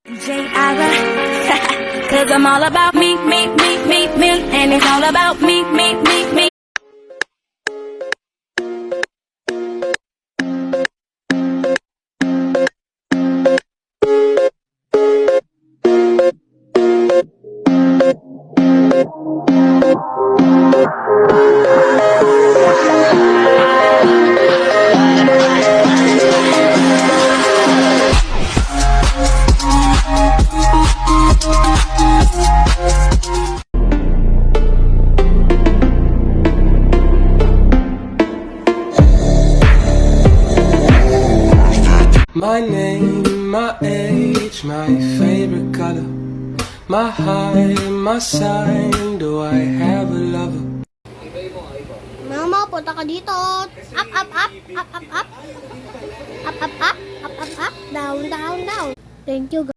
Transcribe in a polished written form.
J-Ira, cause I'm all about me, and it's all about me. My name, my age, my favorite color, my height, my sign, do I have a lover? Mama, punta ka dito. Up, up, up, up, up, up. Up, up, up, up, up, up. Down, down, down. Thank you,